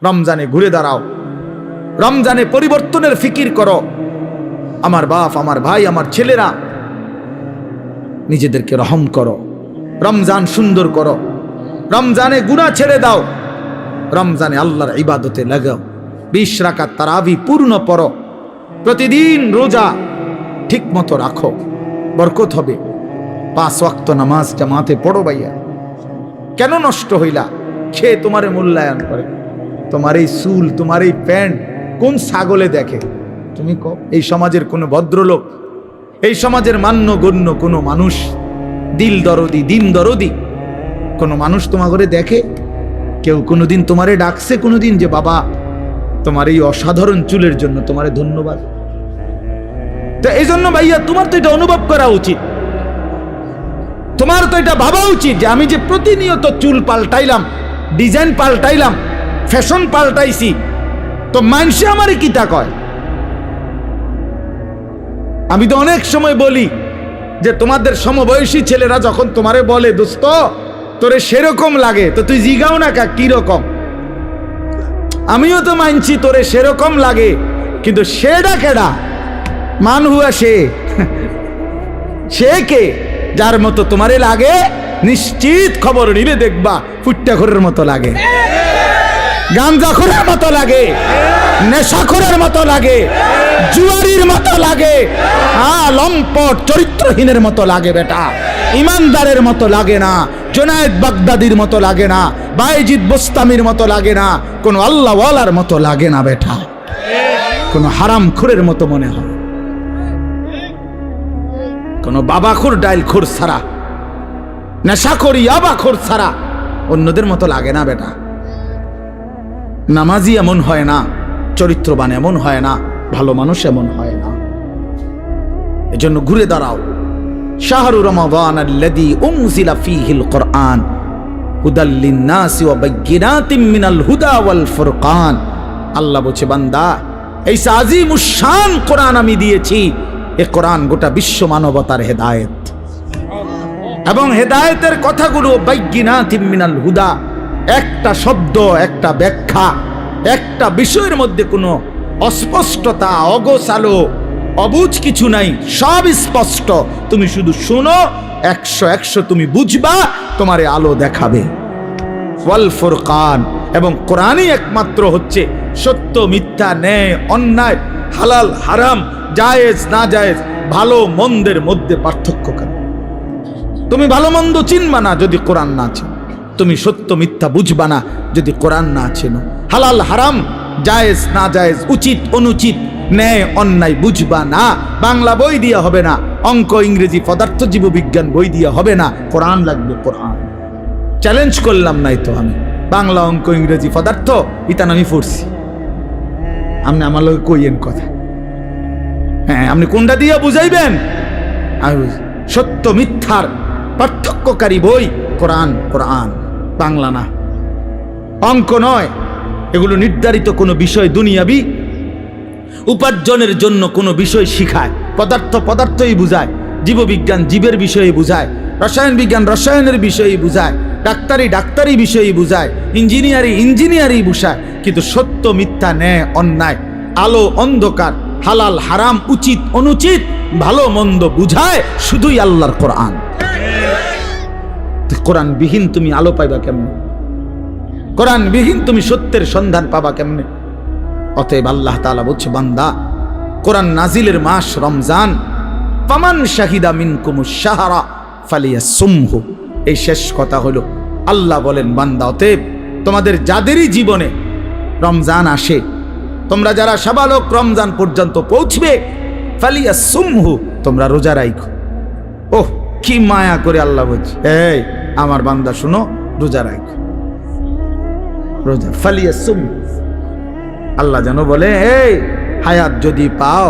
রমজানে ঘুরে দাঁড়াও, রমজানে পরিবর্তনের ফিকির করো। আমার বাপ, আমার ভাই, আমার ছেলেরা, নিজেদেরকে রহম করো, রমজান সুন্দর করো, রমজানে গুনাহ ছেড়ে দাও, রমজানে আল্লাহর ইবাদতে লাগাও। 20 রাকাত তারাবি পূর্ণ পড়ো, প্রতিদিন রোজা ঠিক মতো রাখো, বরকত হবে। 5 ওয়াক্ত নামাজ জামাতে পড়ো ভাইয়া। কেন নষ্ট হইলা? খেয়ে তোমারে মূল্যায়ন করে। তোমার এই চুল, তোমার এই প্যান্ট কোন ছাগলে দেখে? তুমি কও। এই সমাজের কোনো ভদ্রলোক, এই সমাজের মান্যগণ্য কোনো মানুষ, দিল দরদি, দিন দরদি কোনো মানুষ তোমার ঘরে দেখে? কেউ কোনোদিন তোমারে ডাকছে কোনোদিন যে বাবা তোমার এই অসাধারণ চুলের জন্য তোমারে ধন্যবাদ? তো এই জন্য ভাইয়া তোমার তো এটা অনুভব করা উচিত, তোমার তো এটা ভাবা উচিত যে আমি যে প্রতিনিয়ত চুল পাল্টাইলাম, ডিজাইন পাল্টাইলাম, ফ্যাশন পাল্টাইছি, তো মানুষে আমারে কিতা কয়? আমি তো অনেক সময় বলি যে তোমাদের সমবয়সী ছেলেরা যখন তোমারে বলে দোস্ত তোরে সেরকম লাগে, তো তুই জিগাও না কা কি রকম? আমিও তো মানছি তোরে সেরকম লাগে, কিন্তু সেটা কেডা? মান হুয়া সে কে? যার মতো তোমারে লাগে নিশ্চিত খবর নিলে দেখবা ফুট্টাখোরের মতো লাগে, গাঞ্জাখোরের মতো লাগে, নেশাখোরের মতো লাগে, জুয়ারির মতো লাগে, লম্পট চরিত্রহীনের মতো লাগে বেটা, ইমানদারের মতো লাগে না, জুনায়েদ বাগদাদির মতো লাগে না, বায়েজিদ বোস্তামির মতো লাগে না, কোন আল্লাহওয়ালার মতো লাগে না বেটা, কোন হারামখোরের মতো মনে হয়, কোন বাবাখোর ডাইলখোর ছাড়া, নেশাখোর ইয়াবাখোর ছাড়া অন্যদের মতো লাগে না বেটা। নামাজি এমন হয় না, চরিত্রবান এমন হয় না, ভালো মানুষ এমন হয় না। এজন্য ঘুরে দাঁড়াও। শাহরু রমাদান আল্লাযী উনজিলা ফীহিল কুরআন হুদাল লিন-নাসি ওয়া বায়্যিনাতিম মিনাল হুদা ওয়াল ফুরকান। আল্লাহ বলছে বান্দা এই আজিমুশ শান কোরআন আমি দিয়েছি, এই কোরআন গোটা বিশ্ব মানবতার হেদায়েত, এবং হেদায়েতের কথাগুলো বায়্যিনাতিম মিনাল হুদা, একটা শব্দ, একটা ব্যাখ্যা, একটা বিষয়ের মধ্যে কোনো অস্পষ্টতা, অগোছালো, অবুঝ কিছু নাই, সব স্পষ্ট। তুমি শুধু শোনো, 100 তুমি বুঝবা, তোমারে আলো দেখাবে। ওয়াল ফুরকান, এবং কোরআনই একমাত্র হচ্ছে সত্য মিথ্যা, ন্যায় অন্যায়, হালাল হারাম, জায়েজ না জায়েজ, ভালো মন্দের মধ্যে পার্থক্য কেন? তুমি ভালো মন্দ চিনবা না যদি কোরআন না চিনো, তুমি সত্য মিথ্যা বুঝবা না যদি কোরআন না চেনো, হালাল হারাম, জায়েজ না জায়েজ, উচিত অনুচিত, ন্যায় অন্যায় বুঝবা না। বাংলা বই দিয়া হবে না, অঙ্ক ইংরেজি পদার্থ জীববিজ্ঞান বই দিয়া হবে না, কোরআন লাগবে। কোরআন চ্যালেঞ্জ করলাম নাই তো আমি, বাংলা অঙ্ক ইংরেজি পদার্থ ইতান আমি পড়ছি, আপনি আমার লোক কইয়েন কথা। হ্যাঁ, আপনি কোনটা দিয়া বুঝাইবেন? সত্য মিথ্যার পার্থক্যকারী বই কোরআন, কোরআন, বাংলা না, অঙ্ক নয়। এগুলো নির্ধারিত কোনো বিষয়, দুনিয়াবি উপার্জনের জন্য কোনো বিষয় শিখায়। পদার্থ পদার্থই বুঝায়, জীববিজ্ঞান জীবের বিষয়ে বুঝায়, রসায়ন বিজ্ঞান রসায়নের বিষয়ে বুঝায়, ডাক্তারি ডাক্তারি বিষয়ে বুঝায়, ইঞ্জিনিয়ারি ইঞ্জিনিয়ারি বুঝায়। কিন্তু সত্য মিথ্যা, ন্যায় অন্যায়, আলো অন্ধকার, হালাল হারাম, উচিত অনুচিত, ভালো মন্দ বুঝায় শুধুই আল্লাহর কোরআন। কোরআন বিহীন তুমি আলো পাইবা কেমনে? কোরআন বিহীন তুমি সত্যের সন্ধান পাবা কেমনে? অতএব আল্লাহ তাআলা বলছে বান্দা, কোরআন নাজিলের মাস রমজান, ফামান শাহিদা মিনকুমুশ শাহরা ফালিয়াসুমহু। এই শেষ কথা হলো আল্লাহ বলেন বান্দা, অতএব তোমাদের যাদেরই জীবনে রমজান আসে, তোমরা যারা সাবালক রমজান পর্যন্ত পৌঁছবে, ফালিয়াসুমহু, তোমরা রোজা রাখো। ওহ কি মায়া করে আল্লাহ বলছে, এই আমার বান্দা শুনো, রোজা রাখো, রোজা। ফালিয়াসুমহু, আল্লাহ যেন বলে এই হায়াত যদি পাও,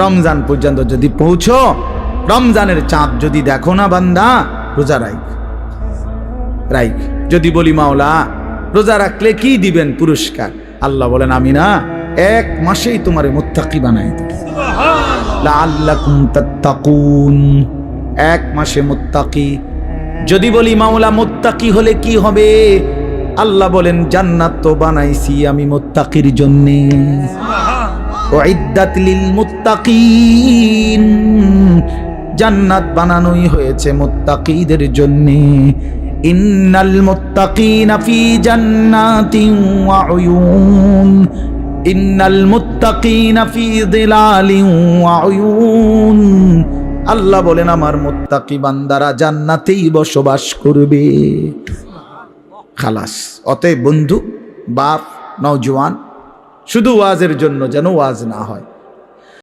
রমজান পর্যন্ত যদি পৌঁছো, রমজানের চাঁদ যদি দেখো না বান্দা, রোজা রাখ। যদি বলি মাওলা রোজা রাখলে কি দিবেন পুরস্কার? আল্লাহ বলেন আমি না 1 মাসেই তোমারে মুত্তাকি বানাই দেব। লাআল্লাকুম তাত্তাকুন, 1 মাসে মুত্তাকি। যদি বলি মাওলা মুত্তাকি হলে কি হবে? আল্লাহ বলেন জান্নাত তো বানাইছি আমি মুত্তাকির জন্যে, উইদ্দাত লিল মুত্তাকিন, জান্নাত বানানোই হয়েছে মুত্তাকিদের জন্যে। ইন্নাল মুত্তাকিনা ফি জান্নাতিন ওয়া উয়ুন, ইন্নাল মুত্তাকিনা ফি যিলালিন ওয়া উয়ুন, আল্লাহ বলেন আমার মুত্তাকি বান্দারা জান্নাতেই বসবাস করবে। খালাস। অতএব বন্ধু, বাপ, নওজোয়ান, শুধু ওয়াজের জন্য যেন ওয়াজ না হয়।